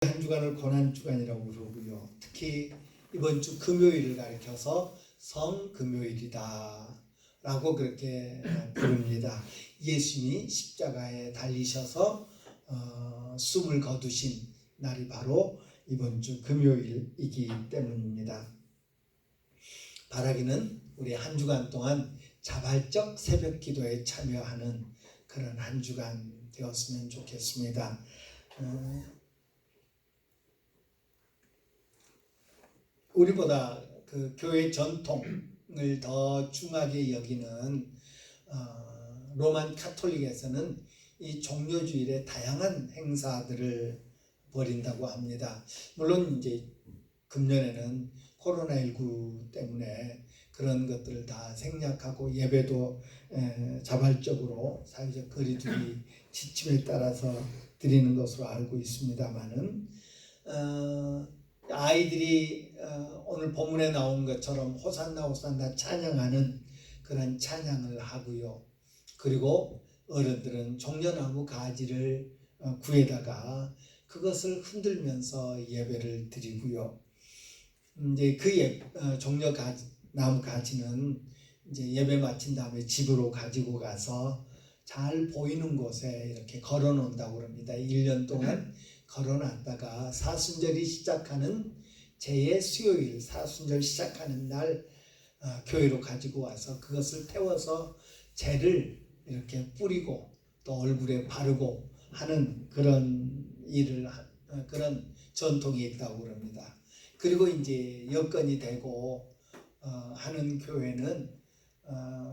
한 주간을 고난주간이라고 부르고요. 특히 이번 주 금요일을 가리켜서 성금요일이다 라고 그렇게 부릅니다. 예수님이 십자가에 달리셔서 숨을 거두신 날이 바로 이번 주 금요일이기 때문입니다. 바라기는 우리 한 주간 동안 자발적 새벽 기도에 참여하는 그런 한 주간 되었으면 좋겠습니다. 우리보다 그 교회 전통을 더 중하게 여기는 로만 카톨릭에서는 이 종료주일에 다양한 행사들을 벌인다고 합니다. 물론 이제 금년에는 코로나19 때문에 그런 것들을 다 생략하고 예배도 자발적으로 사회적 거리두기 지침에 따라서 드리는 것으로 알고 있습니다만은 아이들이 오늘 본문에 나온 것처럼 호산나 호산나 찬양하는 그런 찬양을 하고요. 그리고 어른들은 종려나무 가지를 구해다가 그것을 흔들면서 예배를 드리고요. 이제 그 종려나무 가지는 이제 예배 마친 다음에 집으로 가지고 가서 잘 보이는 곳에 이렇게 걸어 놓는다고 합니다. 1년 동안 걸어놨다가 사순절이 시작하는 제 수요일 사순절 시작하는 날 교회로 가지고 와서 그것을 태워서 재를 이렇게 뿌리고 또 얼굴에 바르고 하는 그런 일을 그런 전통이 있다고 합니다. 그리고 이제 여건이 되고 하는 교회는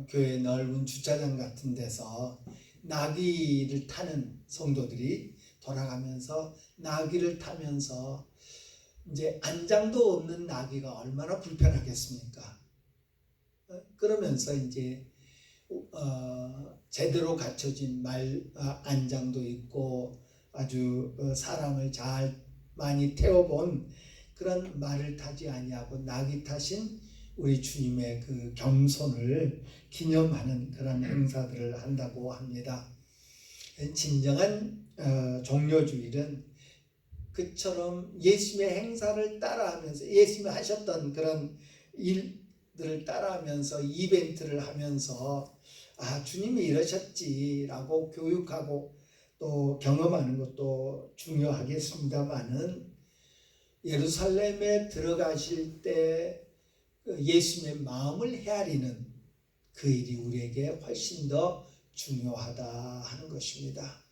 교회 넓은 주차장 같은 데서 나귀를 타는 성도들이 돌아가면서 나귀를 타면서 이제 안장도 없는 나귀가 얼마나 불편하겠습니까? 그러면서 이제 제대로 갖춰진 안장도 있고 아주 사람을 잘 많이 태워본 그런 말을 타지 아니하고 나귀 타신 우리 주님의 그 겸손을 기념하는 그런 행사들을 한다고 합니다. 진정한 종료주일은 그처럼 예수님의 행사를 따라하면서 예수님이 하셨던 그런 일들을 따라하면서 이벤트를 하면서 주님이 이러셨지라고 교육하고 또 경험하는 것도 중요하겠습니다만은 예루살렘에 들어가실 때 예수님의 마음을 헤아리는 그 일이 우리에게 훨씬 더 중요하다 하는 것입니다.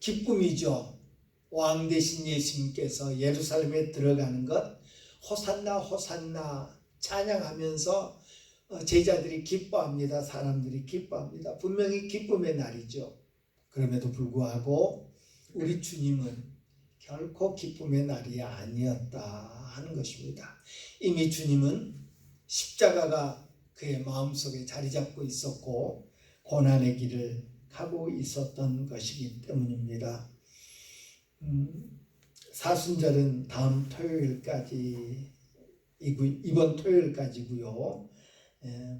기쁨이죠. 왕 되신 예수님께서 예루살렘에 들어가는 것 호산나 호산나 찬양하면서 제자들이 기뻐합니다. 사람들이 기뻐합니다. 분명히 기쁨의 날이죠. 그럼에도 불구하고 우리 주님은 결코 기쁨의 날이 아니었다 하는 것입니다. 이미 주님은 십자가가 그의 마음속에 자리 잡고 있었고 고난의 길을 가고 있었던 것이기 때문입니다. 사순절은 다음 토요일까지 이번 토요일까지고요.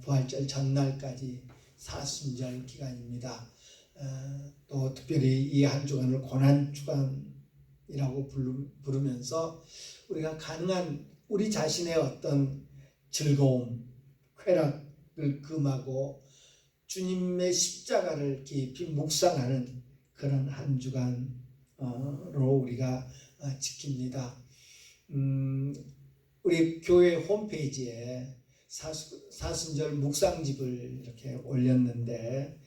부활절 전날까지 사순절 기간입니다. 또 특별히 이 한 주간을 고난주간이라고 부르면서 우리가 가능한 우리 자신의 어떤 즐거움, 쾌락을 금하고 주님의 십자가를 깊이 묵상하는 그런 한 주간으로 우리가 지킵니다. 우리 교회 홈페이지에 사순절 묵상집을 이렇게 올렸는데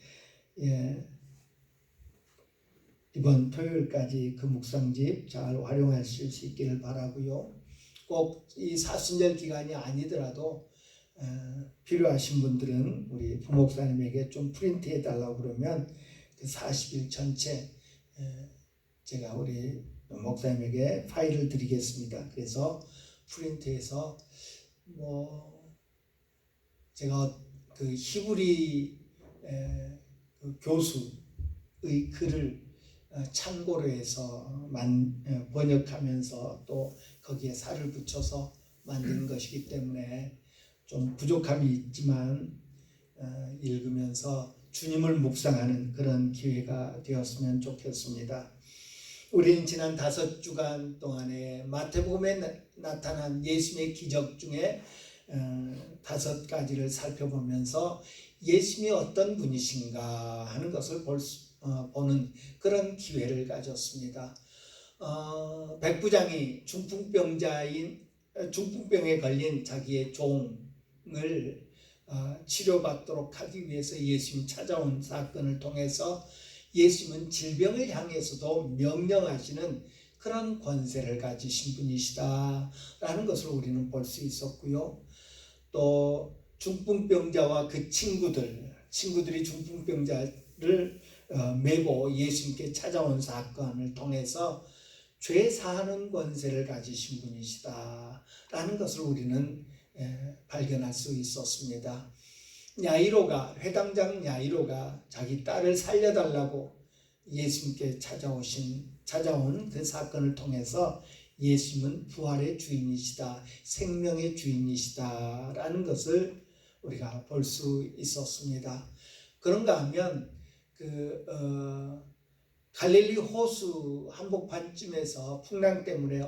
이번 토요일까지 그 묵상집 잘 활용하실 수 있기를 바라고요. 꼭 이 사순절 기간이 아니더라도 필요하신 분들은 우리 부목사님에게 좀 프린트해 달라고 그러면 그 40일 전체 제가 우리 목사님에게 파일을 드리겠습니다. 그래서 프린트해서 제가 그 히브리 그 교수의 글을 참고로 해서 번역하면서 또 거기에 살을 붙여서 만든 것이기 때문에 좀 부족함이 있지만 읽으면서 주님을 묵상하는 그런 기회가 되었으면 좋겠습니다. 우리는 지난 5주간 동안에 마태복음에 나타난 예수님의 기적 중에 5가지를 살펴보면서 예수님이 어떤 분이신가 하는 것을 보는 그런 기회를 가졌습니다. 백부장이 중풍병에 걸린 자기의 종을 치료받도록 하기 위해서 예수님 찾아온 사건을 통해서 예수님은 질병을 향해서도 명령하시는 그런 권세를 가지신 분이시다라는 것을 우리는 볼 수 있었고요. 또 중풍병자와 그 친구들이 중풍병자를 메고 예수님께 찾아온 사건을 통해서 죄 사하는 권세를 가지신 분이시다라는 것을 우리는 발견할 수 있었습니다. 회당장 야이로가 자기 딸을 살려달라고 예수님께 찾아온 그 사건을 통해서 예수님은 부활의 주인이시다, 생명의 주인이시다라는 것을 우리가 볼 수 있었습니다. 그런가 하면 갈릴리 호수 한복판쯤에서 풍랑 때문에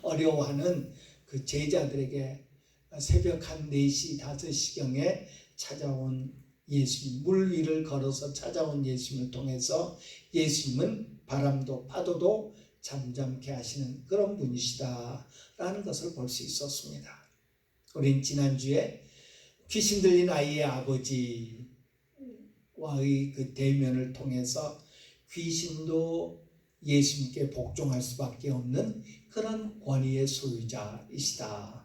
어려워하는 그 제자들에게 새벽 한 4시, 5시경에 찾아온 예수님, 물 위를 걸어서 찾아온 예수님을 통해서 예수님은 바람도 파도도 잠잠케 하시는 그런 분이시다라는 것을 볼 수 있었습니다. 우린 지난주에 귀신 들린 아이의 아버지와의 그 대면을 통해서 귀신도 예수님께 복종할 수밖에 없는 그런 권위의 소유자이시다라는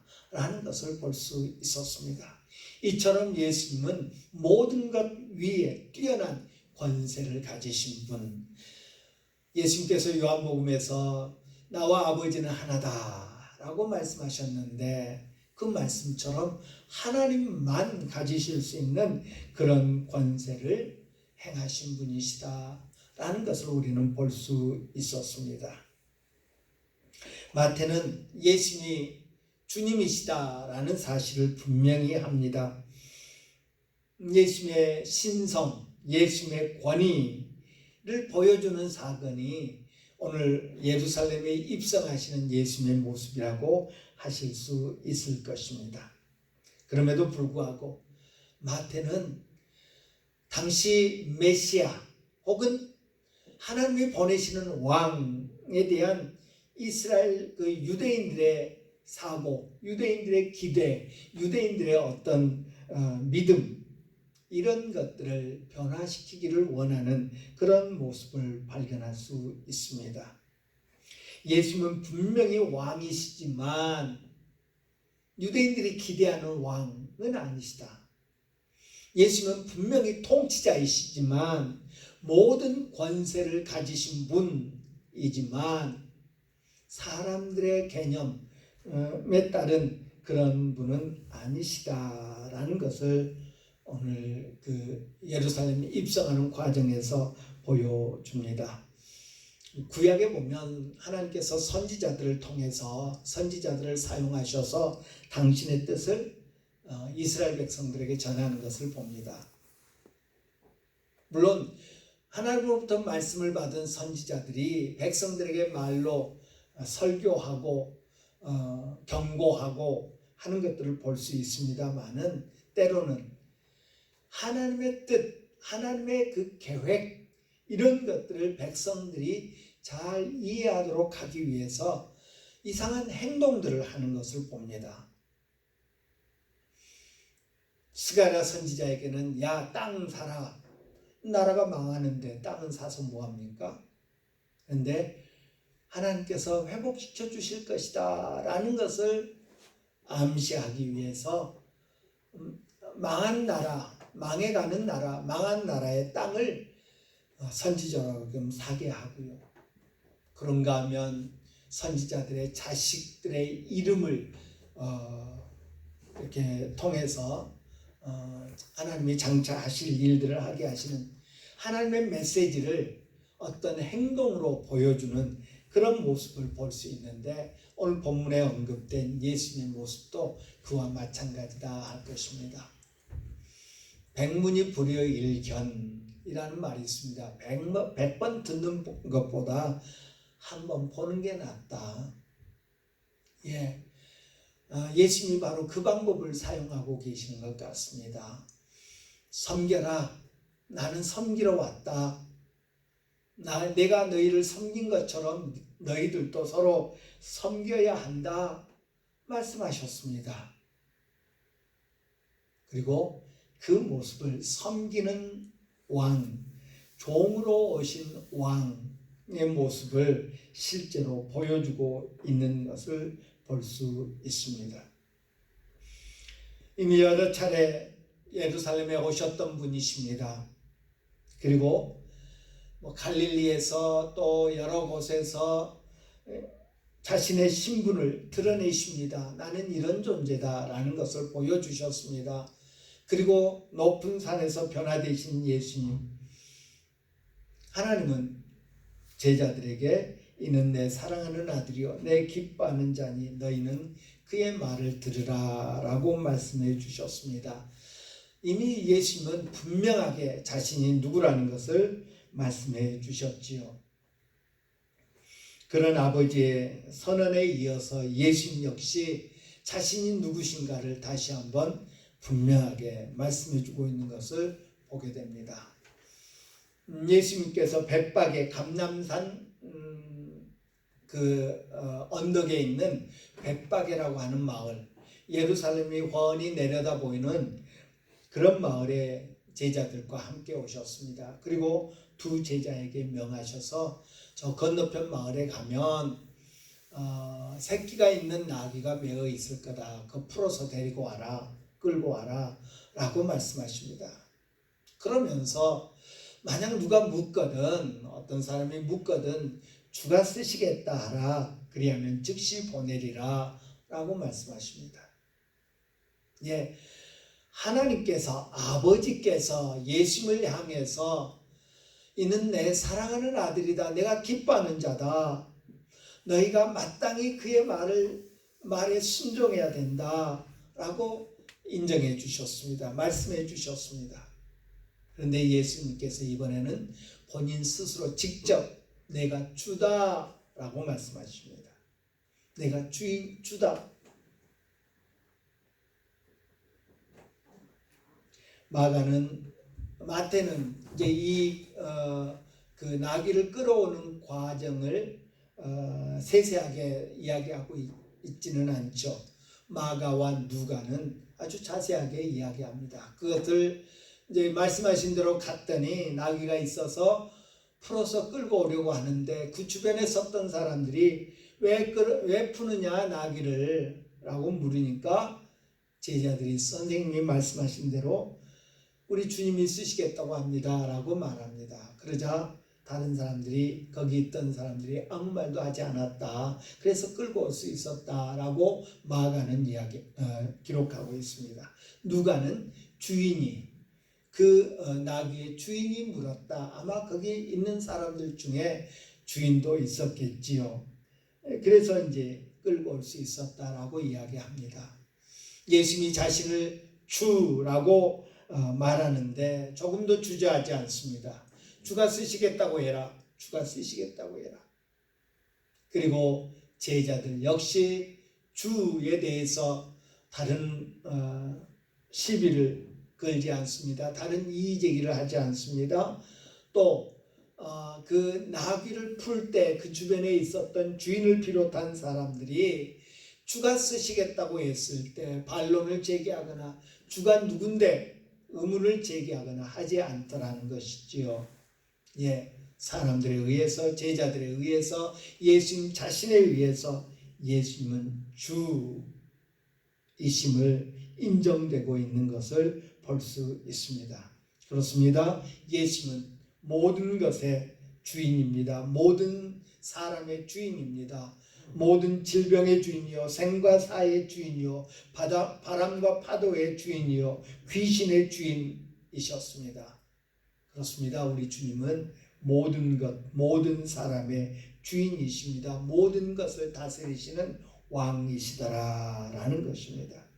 것을 볼 수 있었습니다. 이처럼 예수님은 모든 것 위에 뛰어난 권세를 가지신 분, 예수님께서 요한복음에서 나와 아버지는 하나다라고 말씀하셨는데 그 말씀처럼 하나님만 가지실 수 있는 그런 권세를 행하신 분이시다라는 것을 우리는 볼 수 있었습니다. 마태는 예수님이 주님이시다라는 사실을 분명히 합니다. 예수님의 신성, 예수님의 권위를 보여주는 사건이 오늘 예루살렘에 입성하시는 예수님의 모습이라고 하실 수 있을 것입니다. 그럼에도 불구하고 마태는 당시 메시아 혹은 하나님이 보내시는 왕에 대한 이스라엘 그 유대인들의 사고, 유대인들의 기대, 유대인들의 어떤 믿음, 이런 것들을 변화시키기를 원하는 그런 모습을 발견할 수 있습니다. 예수님은 분명히 왕이시지만 유대인들이 기대하는 왕은 아니시다. 예수님은 분명히 통치자이시지만 모든 권세를 가지신 분이지만 사람들의 개념에 따른 그런 분은 아니시다라는 것을 오늘 그 예루살렘에 입성하는 과정에서 보여줍니다. 구약에 보면 하나님께서 선지자들을 통해서 선지자들을 사용하셔서 당신의 뜻을 이스라엘 백성들에게 전하는 것을 봅니다. 물론 하나님으로부터 말씀을 받은 선지자들이 백성들에게 말로 설교하고 경고하고 하는 것들을 볼 수 있습니다만은 때로는 하나님의 뜻, 하나님의 그 계획, 이런 것들을 백성들이 잘 이해하도록 하기 위해서 이상한 행동들을 하는 것을 봅니다. 스가랴 선지자에게는 야, 땅 사라. 나라가 망하는데 땅은 사서 뭐합니까? 그런데 하나님께서 회복시켜 주실 것이다 라는 것을 암시하기 위해서 망한 나라, 망해가는 나라, 망한 나라의 땅을 선지자로 사게 하고요. 그런가 하면 선지자들의 자식들의 이름을 이렇게 통해서 하나님이 장차 하실 일들을 하게 하시는 하나님의 메시지를 어떤 행동으로 보여주는 그런 모습을 볼 수 있는데 오늘 본문에 언급된 예수님의 모습도 그와 마찬가지다 할 것입니다. 백문이 불여일견, 이라는 말이 있습니다. 100번 듣는 것보다 한 번 보는 게 낫다. 예, 예수님이 바로 그 방법을 사용하고 계시는 것 같습니다. 섬겨라. 나는 섬기러 왔다. 내가 너희를 섬긴 것처럼 너희들도 서로 섬겨야 한다. 말씀하셨습니다. 그리고 그 모습을 섬기는 왕, 종으로 오신 왕의 모습을 실제로 보여주고 있는 것을 볼 수 있습니다. 이미 여러 차례 예루살렘에 오셨던 분이십니다. 그리고 갈릴리에서 또 여러 곳에서 자신의 신분을 드러내십니다. 나는 이런 존재다 라는 것을 보여주셨습니다. 그리고 높은 산에서 변화되신 예수님, 하나님은 제자들에게 이는 내 사랑하는 아들이요 내 기뻐하는 자니 너희는 그의 말을 들으라 라고 말씀해 주셨습니다. 이미 예수님은 분명하게 자신이 누구라는 것을 말씀해 주셨지요. 그런 아버지의 선언에 이어서 예수님 역시 자신이 누구신가를 다시 한번 분명하게 말씀해 주고 있는 것을 보게 됩니다. 예수님께서 bet박의 감람산 언덕에 있는 bet박이라고 하는 마을, 예루살렘이 훤히 내려다 보이는 그런 마을에 제자들과 함께 오셨습니다. 그리고 두 제자에게 명하셔서 저 건너편 마을에 가면 새끼가 있는 나귀가 매어 있을 거다. 그 풀어서 데리고 와라, 끌고 와라 라고 말씀하십니다. 그러면서 만약 누가 묻거든, 어떤 사람이 묻거든 주가 쓰시겠다 하라. 그리하면 즉시 보내리라 라고 말씀하십니다. 예, 하나님께서, 아버지께서 예수님을 향해서 이는 내 사랑하는 아들이다. 내가 기뻐하는 자다. 너희가 마땅히 그의 말에 순종해야 된다 라고 인정해 주셨습니다. 말씀해 주셨습니다. 그런데 예수님께서 이번에는 본인 스스로 직접 내가 주다 라고 말씀하십니다. 내가 주다. 마태는 이제 그 나귀를 끌어오는 과정을 세세하게 이야기하고 있지는 않죠. 마가와 누가는 아주 자세하게 이야기합니다. 그것을 이제 말씀하신 대로 갔더니 나귀가 있어서 풀어서 끌고 오려고 하는데 그 주변에 섰던 사람들이 왜 푸느냐 나귀를 라고 물으니까 제자들이 선생님이 말씀하신 대로 우리 주님이 쓰시겠다고 합니다 라고 말합니다. 그러자 다른 사람들이, 거기 있던 사람들이 아무 말도 하지 않았다. 그래서 끌고 올 수 있었다 라고 마가는 기록하고 있습니다. 누가는 주인이, 나귀의 주인이 물었다. 아마 거기 있는 사람들 중에 주인도 있었겠지요. 그래서 이제 끌고 올 수 있었다라고 이야기합니다. 예수님이 자신을 주라고 말하는데 조금도 주저하지 않습니다. 주가 쓰시겠다고 해라. 주가 쓰시겠다고 해라. 그리고 제자들 역시 주에 대해서 다른 시비를 걸지 않습니다. 다른 이의제기를 하지 않습니다. 또 그 나귀를 풀 때 그 주변에 있었던 주인을 비롯한 사람들이 주가 쓰시겠다고 했을 때 반론을 제기하거나 주가 누군데 의문을 제기하거나 하지 않더라는 것이지요. 예, 사람들에 의해서, 제자들에 의해서, 예수님 자신에 의해서 예수님은 주이심을 인정되고 있는 것을 볼 수 있습니다. 그렇습니다. 예수님은 모든 것의 주인입니다. 모든 사람의 주인입니다. 모든 질병의 주인이요, 생과 사의 주인이요, 바람과 파도의 주인이요, 귀신의 주인이셨습니다. 그렇습니다. 우리 주님은 모든 것, 모든 사람의 주인이십니다. 모든 것을 다스리시는 왕이시더라라는 것입니다.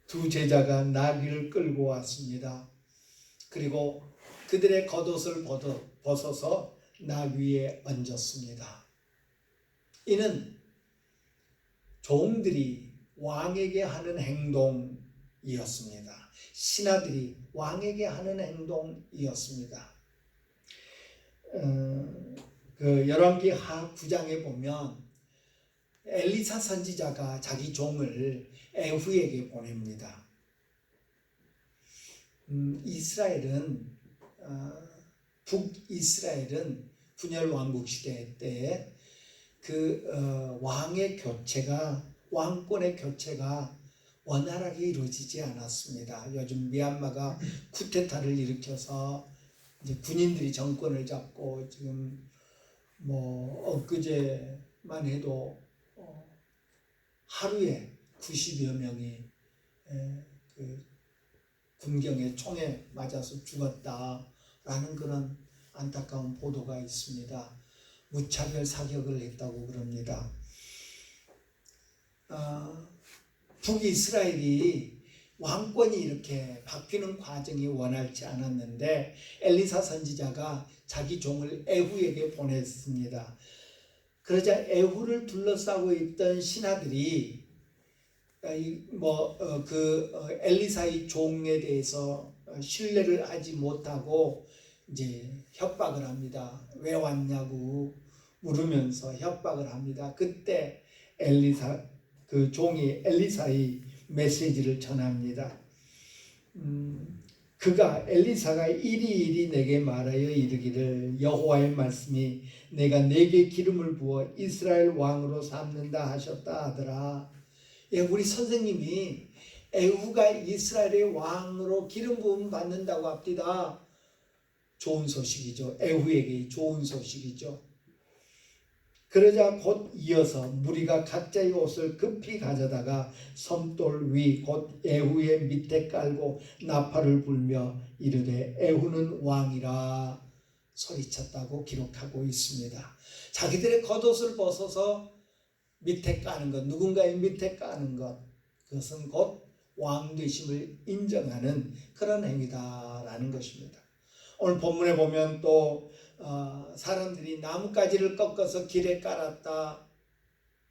두 제자가 나귀를 끌고 왔습니다. 그리고 그들의 겉옷을 벗어서 나귀에 얹었습니다. 이는 종들이 왕에게 하는 행동이었습니다. 신하들이 왕에게 하는 행동이었습니다. 그 열왕기 하 9장에 보면 엘리사 선지자가 자기 종을 에후에게 보냅니다. 북이스라엘은 분열 왕국 시대 때 그 왕의 교체가, 왕권의 교체가 원활하게 이루어지지 않았습니다. 요즘 미얀마가 쿠데타를 일으켜서 이제 군인들이 정권을 잡고 지금 엊그제만 해도 하루에 90여 명이 그 군경의 총에 맞아서 죽었다라는 그런 안타까운 보도가 있습니다. 무차별 사격을 했다고 그럽니다. 북이스라엘이 왕권이 이렇게 바뀌는 과정이 원활치 않았는데 엘리사 선지자가 자기 종을 에후에게 보냈습니다. 그러자 에후를 둘러싸고 있던 신하들이 엘리사의 종에 대해서 신뢰를 하지 못하고 이제 협박을 합니다. 왜 왔냐고 물으면서 협박을 합니다. 그때 그 종이 엘리사의 메시지를 전합니다. 엘리사가 이리 내게 말하여 이르기를 여호와의 말씀이 내가 내게 기름을 부어 이스라엘 왕으로 삼는다 하셨다 하더라. 예, 우리 선생님이 에후가 이스라엘의 왕으로 기름 부음 받는다고 합니다. 좋은 소식이죠. 에후에게 좋은 소식이죠. 그러자 곧 이어서 무리가 각자의 옷을 급히 가져다가 섬돌 위 곧 에후의 밑에 깔고 나팔을 불며 이르되 에후는 왕이라 소리쳤다고 기록하고 있습니다. 자기들의 겉옷을 벗어서 밑에 까는 것, 누군가의 밑에 까는 것, 그것은 곧 왕되심을 인정하는 그런 행위다라는 것입니다. 오늘 본문에 보면 또 사람들이 나뭇가지를 꺾어서 길에 깔았다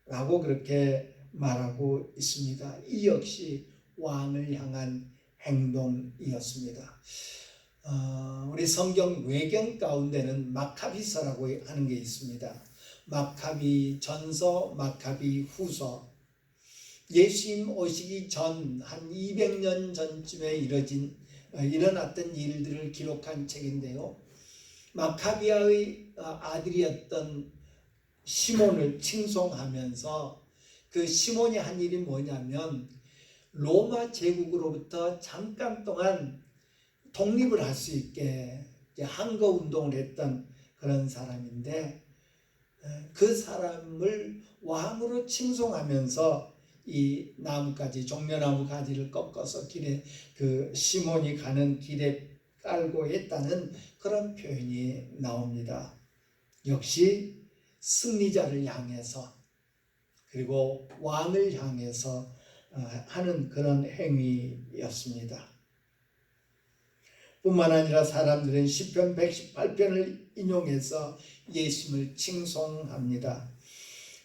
라고 그렇게 말하고 있습니다. 이 역시 왕을 향한 행동이었습니다. 우리 성경 외경 가운데는 마카비서라고 하는 게 있습니다. 마카비 전서, 마카비 후서. 예수님 오시기 전 한 200년 전쯤에 일어났던 일들을 기록한 책인데요. 마카비아의 아들이었던 시몬을 칭송하면서 그 시몬이 한 일이 뭐냐면 로마 제국으로부터 잠깐 동안 독립을 할 수 있게 항거 운동을 했던 그런 사람인데 그 사람을 왕으로 칭송하면서 이 나뭇가지, 종려나무 가지를 꺾어서 길에 그 시몬이 가는 길에 깔고 했다는 그런 표현이 나옵니다. 역시 승리자를 향해서 그리고 왕을 향해서 하는 그런 행위였습니다. 뿐만 아니라 사람들은 시편 118편을 인용해서 예수님을 칭송합니다.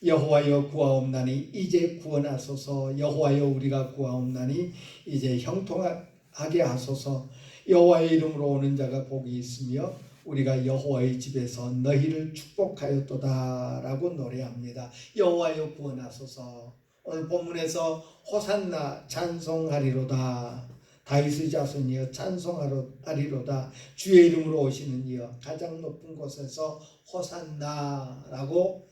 여호와여 구하옵나니 이제 구원하소서. 여호와여 우리가 구하옵나니 이제 형통하게 하소서. 여호와의 이름으로 오는 자가 복이 있으며 우리가 여호와의 집에서 너희를 축복하였도다 라고 노래합니다. 여호와여 구원하소서. 오늘 본문에서 호산나 찬송하리로다. 다윗의 자손이여 찬송하리로다. 주의 이름으로 오시는 이여 가장 높은 곳에서 호산나라고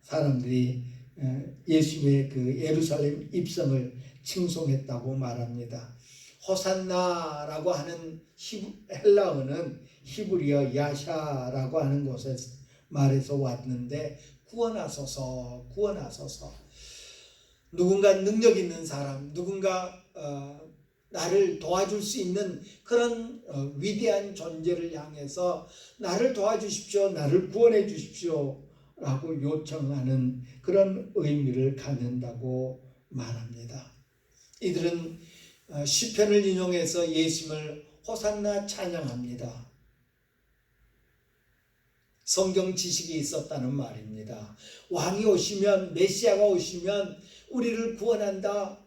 사람들이 예수님의 그 예루살렘 입성을 칭송했다고 말합니다. 호산나라고 하는 헬라어는 히브리어 야샤라고 하는 곳에서 말에서 왔는데 구원하소서, 구원하소서. 누군가 능력 있는 사람, 누군가 나를 도와줄 수 있는 그런 위대한 존재를 향해서 나를 도와주십시오, 나를 구원해 주십시오 라고 요청하는 그런 의미를 갖는다고 말합니다. 이들은 시편을 인용해서 예수님을 호산나 찬양합니다. 성경 지식이 있었다는 말입니다. 왕이 오시면, 메시아가 오시면 우리를 구원한다.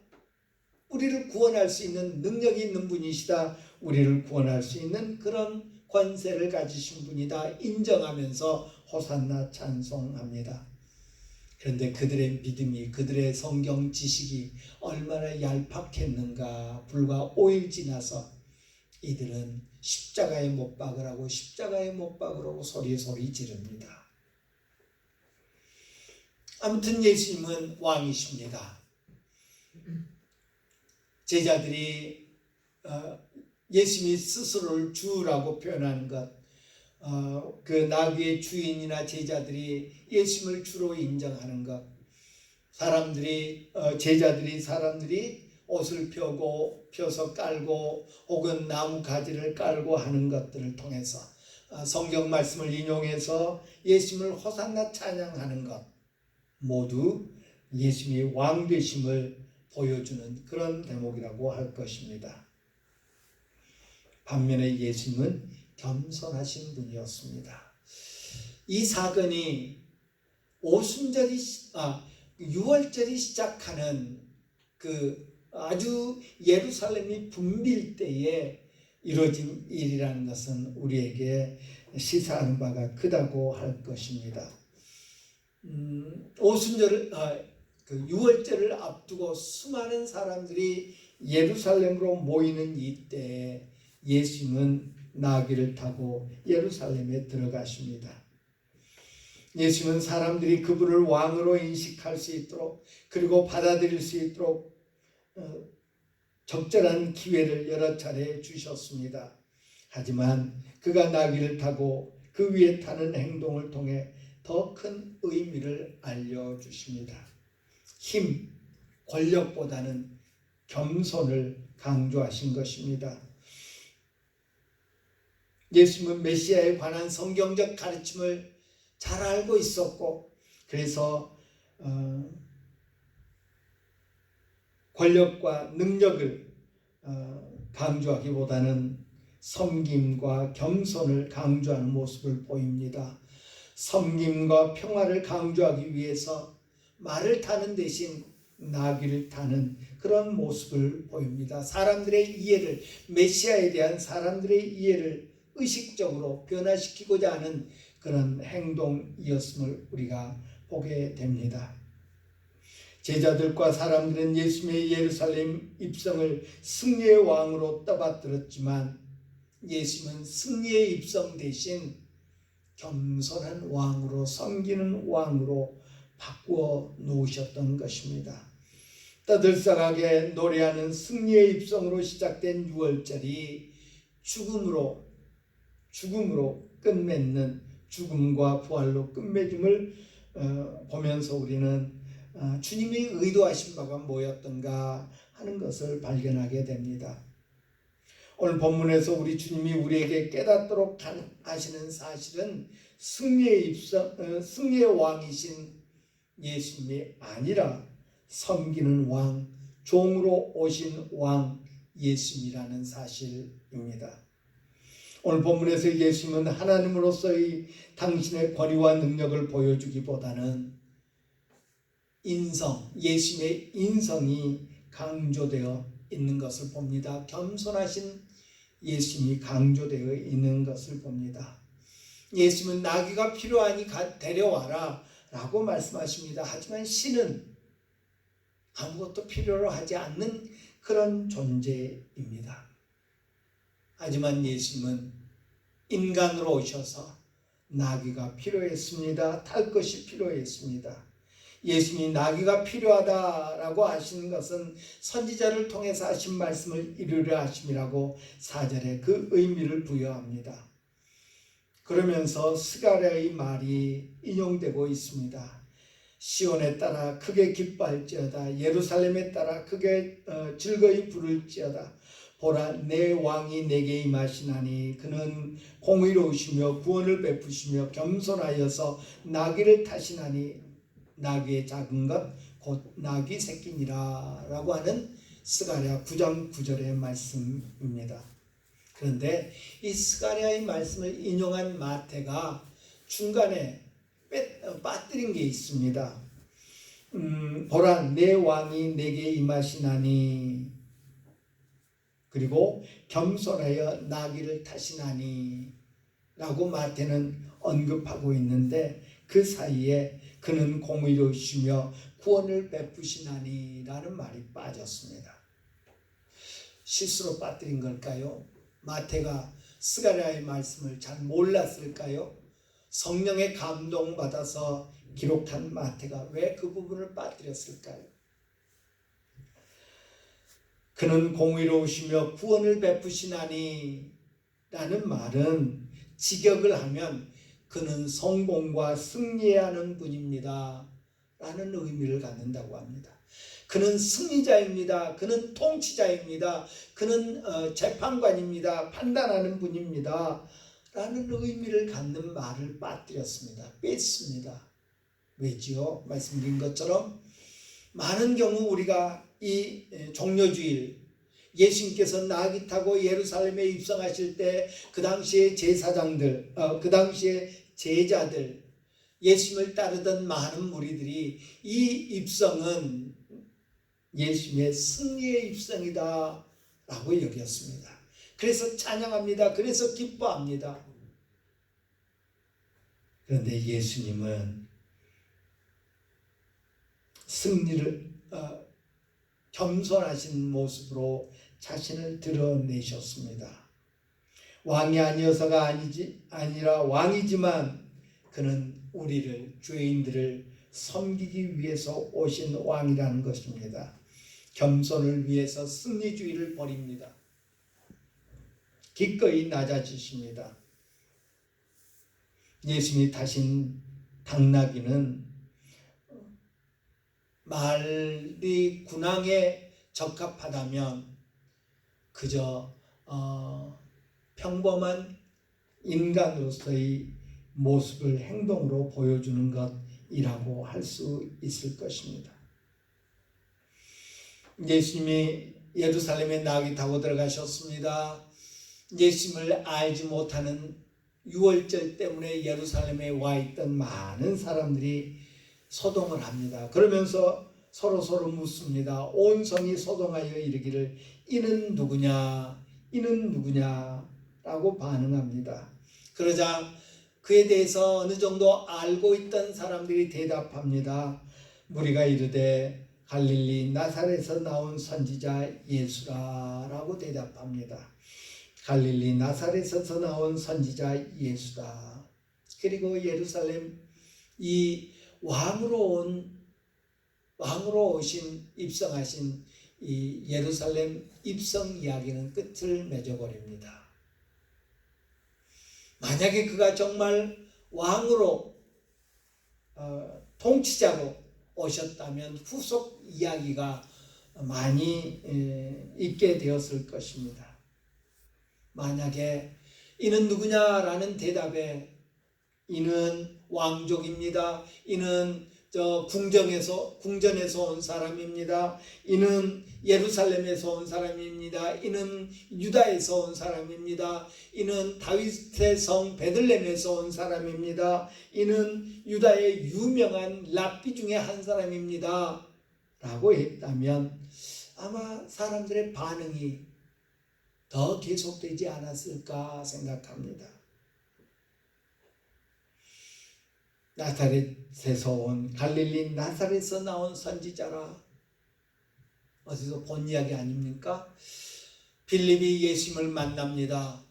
우리를 구원할 수 있는 능력이 있는 분이시다. 우리를 구원할 수 있는 그런 권세를 가지신 분이다. 인정하면서 호산나 찬송합니다. 그런데 그들의 믿음이, 그들의 성경 지식이 얼마나 얄팍했는가. 불과 5일 지나서 이들은 십자가에 못 박으라고, 십자가에 못 박으라고 소리 지릅니다. 아무튼 예수님은 왕이십니다. 제자들이 예수님이 스스로를 주라고 표현하는 것, 그 나귀의 주인이나 제자들이 예수님을 주로 인정하는 것, 제자들이 옷을 펴서 깔고 혹은 나무 가지를 깔고 하는 것들을 통해서 성경 말씀을 인용해서 예수님을 호산나 찬양하는 것, 모두 예수님이 왕 되심을 보여주는 그런 대목이라고 할 것입니다. 반면에 예수님은 겸손하신 분이었습니다. 이 사건이 유월절이 시작하는 그 아주 예루살렘이 붐빌 때에 이루어진 일이라는 것은 우리에게 시사하는 바가 크다고 할 것입니다. 유월절을 앞두고 수많은 사람들이 예루살렘으로 모이는 이때에 예수님은 나귀를 타고 예루살렘에 들어가십니다. 예수님은 사람들이 그분을 왕으로 인식할 수 있도록, 그리고 받아들일 수 있도록 적절한 기회를 여러 차례 주셨습니다. 하지만 그가 나귀를 타고 그 위에 타는 행동을 통해 더 큰 의미를 알려주십니다. 힘, 권력보다는 겸손을 강조하신 것입니다. 예수님은 메시아에 관한 성경적 가르침을 잘 알고 있었고, 그래서 권력과 능력을 강조하기보다는 섬김과 겸손을 강조하는 모습을 보입니다. 섬김과 평화를 강조하기 위해서 말을 타는 대신 나귀를 타는 그런 모습을 보입니다. 메시아에 대한 사람들의 이해를 의식적으로 변화시키고자 하는 그런 행동이었음을 우리가 보게 됩니다. 제자들과 사람들은 예수님의 예루살렘 입성을 승리의 왕으로 떠받들었지만 예수님은 승리의 입성 대신 겸손한 왕으로, 섬기는 왕으로 바꾸어 놓으셨던 것입니다. 떠들썩하게 노래하는 승리의 입성으로 시작된 유월절이 죽음으로 끝맺는, 죽음과 부활로 끝맺음을 보면서 우리는 주님이 의도하신 바가 뭐였던가 하는 것을 발견하게 됩니다. 오늘 본문에서 우리 주님이 우리에게 깨닫도록 하시는 사실은 승리의 왕이신 예수님이 아니라 섬기는 왕, 종으로 오신 왕 예수님이라는 사실입니다. 오늘 본문에서 예수님은 하나님으로서의 당신의 권위와 능력을 보여주기보다는 예수님의 인성이 강조되어 있는 것을 봅니다. 겸손하신 예수님이 강조되어 있는 것을 봅니다. 예수님은 나귀가 필요하니 데려와라 라고 말씀하십니다. 하지만 신은 아무것도 필요로 하지 않는 그런 존재입니다. 하지만 예수님은 인간으로 오셔서 나귀가 필요했습니다. 탈 것이 필요했습니다. 예수님이 나귀가 필요하다라고 하시는 것은 선지자를 통해서 하신 말씀을 이루려 하심이라고 4절에 그 의미를 부여합니다. 그러면서 스가랴의 말이 인용되고 있습니다. 시온에 따라 크게 기뻐할지어다. 예루살렘에 따라 크게 즐거이 부를지어다. 보라, 내 왕이 내게 임하시나니 그는 공의로우시며 구원을 베푸시며 겸손하여서 나귀를 타시나니 나귀의 작은 것 곧 나귀 새끼니라 라고 하는 스가랴 9장 9절의 말씀입니다. 그런데 이 스가랴의 말씀을 인용한 마태가 중간에 빠뜨린 게 있습니다. 보라 내 왕이 내게 임하시나니 그리고 겸손하여 나귀를 타시나니 라고 마태는 언급하고 있는데 그 사이에 그는 공의로우시며 구원을 베푸시나니 라는 말이 빠졌습니다. 실수로 빠뜨린 걸까요? 마태가 스가랴의 말씀을 잘 몰랐을까요? 성령의 감동받아서 기록한 마태가 왜 그 부분을 빠뜨렸을까요? 그는 공의로우시며 구원을 베푸시나니 라는 말은 직역을 하면 그는 성공과 승리해야 하는 분입니다 라는 의미를 갖는다고 합니다. 그는 승리자입니다. 그는 통치자입니다. 그는 재판관입니다. 판단하는 분입니다 라는 의미를 갖는 말을 빠뜨렸습니다. 뺐습니다. 왜지요? 말씀드린 것처럼 많은 경우 우리가 이 종려주일 예수님께서 나귀 타고 예루살렘에 입성하실 때 그 당시에 제사장들, 그 당시에 제자들, 예수님을 따르던 많은 무리들이 이 입성은 예수님의 승리의 입성이다 라고 여겼습니다. 그래서 찬양합니다. 그래서 기뻐합니다. 그런데 예수님은 승리를 겸손하신 모습으로 자신을 드러내셨습니다. 왕이 아니어서가 아니라 왕이지만 그는 우리를 죄인들을 섬기기 위해서 오신 왕이라는 것입니다. 겸손을 위해서 승리주의를 버립니다. 기꺼이 낮아지십니다. 예수님이 타신 당나귀는 말이 군왕에 적합하다면 그저 평범한 인간으로서의 모습을 행동으로 보여주는 것이라고 할 수 있을 것입니다. 예수님이 예루살렘에 나귀 타고 들어가셨습니다. 예수님을 알지 못하는 유월절 때문에 예루살렘에 와 있던 많은 사람들이 소동을 합니다. 그러면서 서로 묻습니다. 온 성이 소동하여 이르기를 이는 누구냐? 이는 누구냐? 라고 반응합니다. 그러자 그에 대해서 어느 정도 알고 있던 사람들이 대답합니다. 무리가 이르되 갈릴리 나사렛에서 나온 선지자 예수라 라고 대답합니다. 갈릴리 나사렛에서 나온 선지자 예수다. 그리고 예루살렘 이 왕으로 오신 입성하신 이 예루살렘 입성 이야기는 끝을 맺어버립니다. 만약에 그가 정말 왕으로 통치자로 오셨다면 후속 이야기가 많이 있게 되었을 것입니다. 만약에 이는 누구냐라는 대답에 이는 왕족입니다. 이는 궁전에서 온 사람입니다. 이는 예루살렘에서 온 사람입니다. 이는 유다에서 온 사람입니다. 이는 다윗의 성 베들레헴에서 온 사람입니다. 이는 유다의 유명한 랍비 중에 한 사람입니다. 라고 했다면 아마 사람들의 반응이 더 계속되지 않았을까 생각합니다. 나사렛에서 온 갈릴리 나사렛에서 나온 선지자라. 어디서 본 이야기 아닙니까? 빌립이 예수님을 만납니다.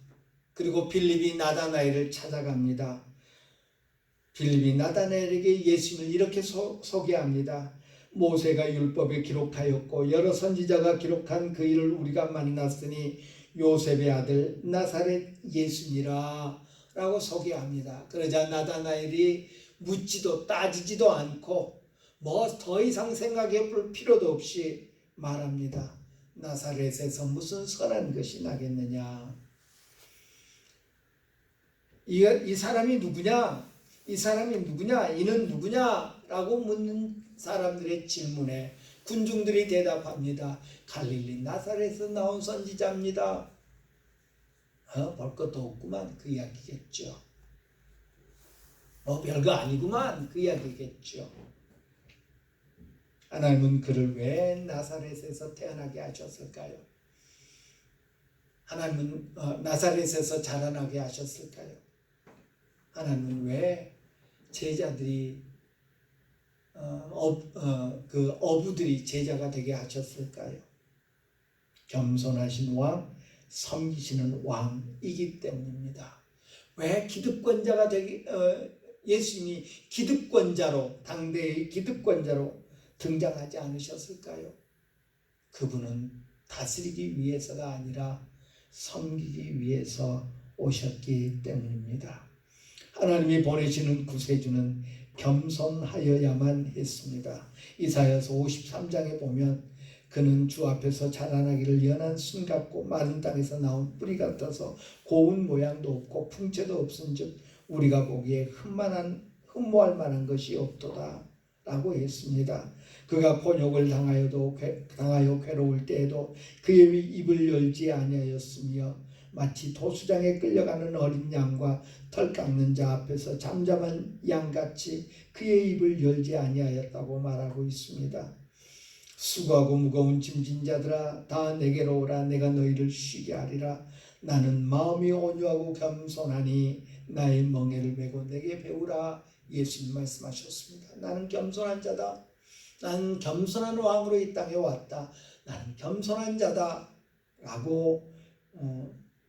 그리고 빌립이 나다나엘을 찾아갑니다. 빌립이 나다나엘에게 예수님을 이렇게 소개합니다. 모세가 율법에 기록하였고 여러 선지자가 기록한 그 일을 우리가 만났으니 요셉의 아들 나사렛 예수니라 라고 소개합니다. 그러자 나다나엘이 묻지도 따지지도 않고 뭐 더 이상 생각해 볼 필요도 없이 말합니다. 나사렛에서 무슨 선한 것이 나겠느냐? 이 사람이 누구냐? 이 사람이 누구냐? 이는 누구냐? 라고 묻는 사람들의 질문에 군중들이 대답합니다. 갈릴리 나사렛에서 나온 선지자입니다. 볼 것도 없구만 그 이야기겠죠. 별거 아니구만 그 이야기겠죠. 하나님은 그를 왜 나사렛에서 태어나게 하셨을까요? 하나님은 나사렛에서 자라나게 하셨을까요? 하나님은 왜 제자들이 그 어부들이 제자가 되게 하셨을까요? 겸손하신 왕, 섬기시는 왕이기 때문입니다. 왜 기득권자가 되기 예수님이 기득권자로 당대의 기득권자로 등장하지 않으셨을까요? 그분은 다스리기 위해서가 아니라 섬기기 위해서 오셨기 때문입니다. 하나님이 보내시는 구세주는 겸손하여야만 했습니다. 이사야서 53장에 보면 그는 주 앞에서 자라나기를 연한 순 같고 마른 땅에서 나온 뿌리 같아서 고운 모양도 없고 풍채도 없은즉 우리가 보기에 흠모할 만한 것이 없도다 라고 했습니다. 그가 곤욕을 당하여 괴로울 때에도 그의 입을 열지 아니하였으며 마치 도수장에 끌려가는 어린 양과 털 깎는 자 앞에서 잠잠한 양같이 그의 입을 열지 아니하였다고 말하고 있습니다. 수고하고 무거운 짐진 자들아 다 내게로 오라. 내가 너희를 쉬게 하리라. 나는 마음이 온유하고 겸손하니 나의 멍에를 메고 내게 배우라. 예수님 말씀하셨습니다. 나는 겸손한 자다. 나는 겸손한 왕으로 이 땅에 왔다. 나는 겸손한 자다 라고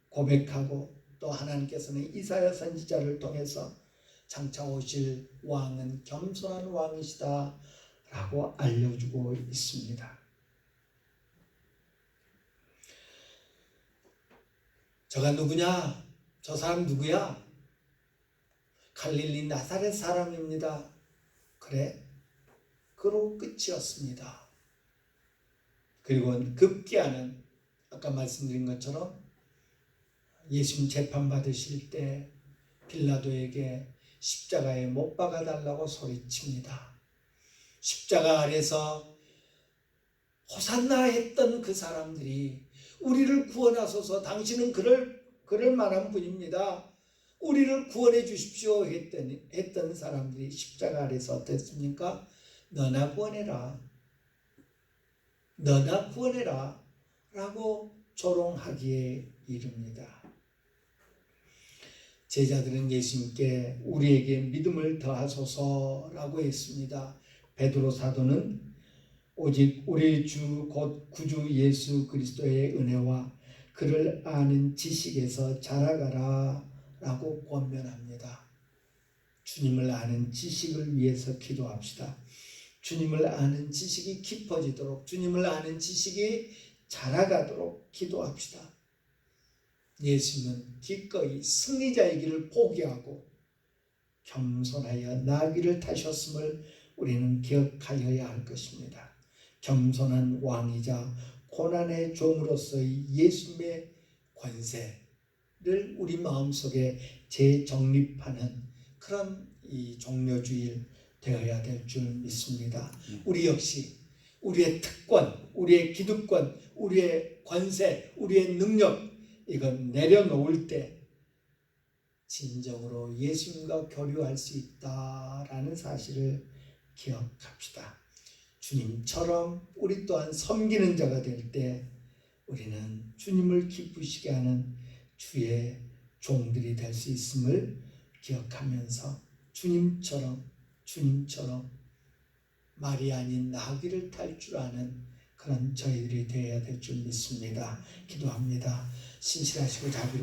고백하고 또 하나님께서는 이사야 선지자를 통해서 장차 오실 왕은 겸손한 왕이시다 라고 알려주고 있습니다. 저가 누구냐? 저 사람 누구야? 갈릴리 나사렛 사람입니다. 그래? 그로 끝이었습니다. 그리고 급기야는 아까 말씀드린 것처럼 예수님 재판 받으실 때 빌라도에게 십자가에 못 박아달라고 소리칩니다. 십자가 아래서 호산나 했던 그 사람들이 우리를 구원하소서 당신은 그럴 만한 분입니다. 우리를 구원해 주십시오 했던 사람들이 십자가 아래서 어땠습니까? 너나 구원해라. 너나 구원해라 라고 조롱하기에 이릅니다. 제자들은 예수님께 우리에게 믿음을 더하소서라고 했습니다. 베드로 사도는 오직 우리 주 곧 구주 예수 그리스도의 은혜와 그를 아는 지식에서 자라가라 라고 권면합니다. 주님을 아는 지식을 위해서 기도합시다. 주님을 아는 지식이 깊어지도록, 주님을 아는 지식이 자라가도록 기도합시다. 예수님은 기꺼이 승리자의 길을 포기하고 겸손하여 나귀를 타셨음을 우리는 기억하여야 할 것입니다. 겸손한 왕이자 고난의 종으로서의 예수님의 권세를 우리 마음속에 재정립하는 그런 이 종려주일 되어야 될 줄 믿습니다. 우리 역시 우리의 특권, 우리의 기득권, 우리의 권세, 우리의 능력 이건 내려놓을 때 진정으로 예수님과 교류할 수 있다라는 사실을 기억합시다. 주님처럼 우리 또한 섬기는 자가 될 때 우리는 주님을 기쁘시게 하는 주의 종들이 될 수 있음을 기억하면서 주님처럼 말이 아닌 나귀를 탈 줄 아는 그런 저희들이 되어야 될 줄 믿습니다. 기도합니다. 신실하시고 자비로운